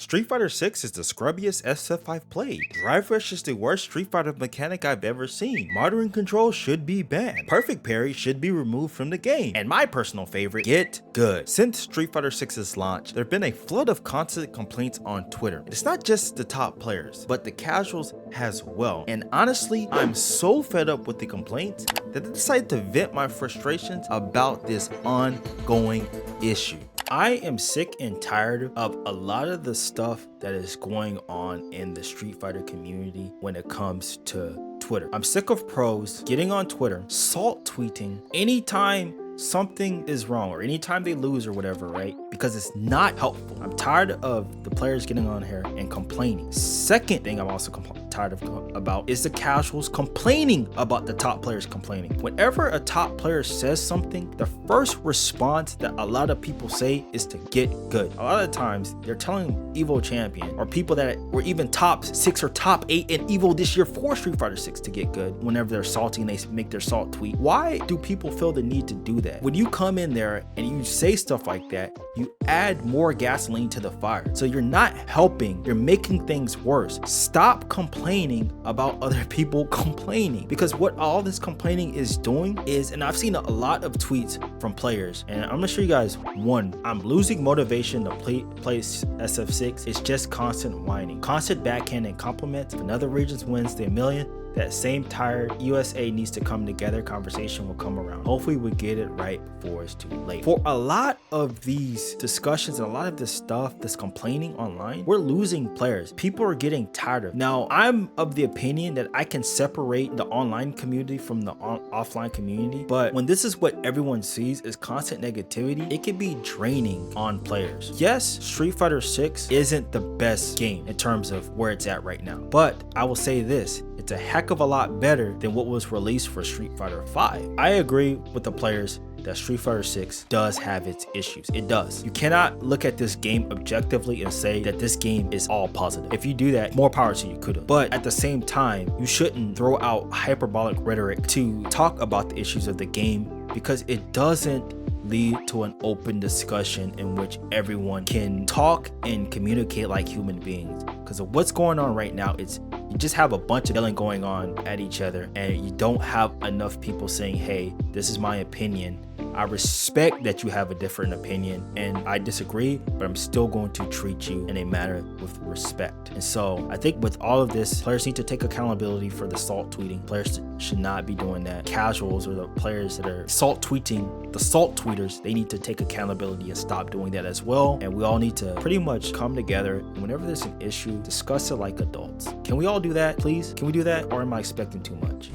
Street Fighter 6 is the scrubbiest SF I've played. Drive Rush is the worst Street Fighter mechanic I've ever seen. Modern control should be banned. Perfect parry should be removed from the game. And my personal favorite, Get Good. Since Street Fighter 6's launch, there have been a flood of constant complaints on Twitter. It's not just the top players, but the casuals as well. And honestly, I'm so fed up with the complaints that I decided to vent my frustrations about this ongoing issue. I am sick and tired of a lot of the stuff that is going on in the Street Fighter community when it comes to Twitter. I'm sick of pros getting on Twitter, salt tweeting anytime something is wrong or anytime they lose or whatever, right? Because it's not helpful. I'm tired of the players getting on here and complaining. Second thing I'm also tired of about is the casuals complaining about the top players complaining. Whenever a top player says something, the first response that a lot of people say is to get good. A lot of times they're telling Evo Champion or people that were even top 6 or top 8 in Evo this year for Street Fighter 6 to get good. Whenever they're salty and they make their salt tweet, why do people feel the need to do that? When you come in there and you say stuff like that, you add more gasoline to the fire. So you're not helping, you're making things worse. Stop complaining about other people complaining, because what all this complaining is doing is, and I've seen a lot of tweets from players, and I'm gonna show you guys one. I'm losing motivation to play SF6. It's just constant whining, constant backhand and compliments. If another regions wins the million, that same tired USA needs to come together conversation will come around. Hopefully we get it right before it's too late. For a lot of these discussions and a lot of this stuff, this complaining online, we're losing players. People are getting tired of it. Now, I'm of the opinion that I can separate the online community from the offline community, but when this is what everyone sees is constant negativity, it can be draining on players. Yes, Street Fighter 6 isn't the best game in terms of where it's at right now, but I will say this, it's a heck of a lot better than what was released for Street Fighter 5. I agree with the players that Street Fighter 6 does have its issues. It does. You cannot look at this game objectively and say that this game is all positive. If you do that, more power to you, could've. But at the same time, you shouldn't throw out hyperbolic rhetoric to talk about the issues of the game, because it doesn't lead to an open discussion in which everyone can talk and communicate like human beings. Because of what's going on right now, it's you just have a bunch of yelling going on at each other, and you don't have enough people saying, hey, this is my opinion. I respect that you have a different opinion and I disagree, but I'm still going to treat you in a manner with respect. And so I think with all of this, players need to take accountability for the salt tweeting. Players should not be doing that. Casuals or the players that are salt tweeting, the salt tweeters, they need to take accountability and stop doing that as well. And we all need to pretty much come together. And whenever there's an issue, discuss it like adults. Can we all do that, please? Can we do that, or am I expecting too much?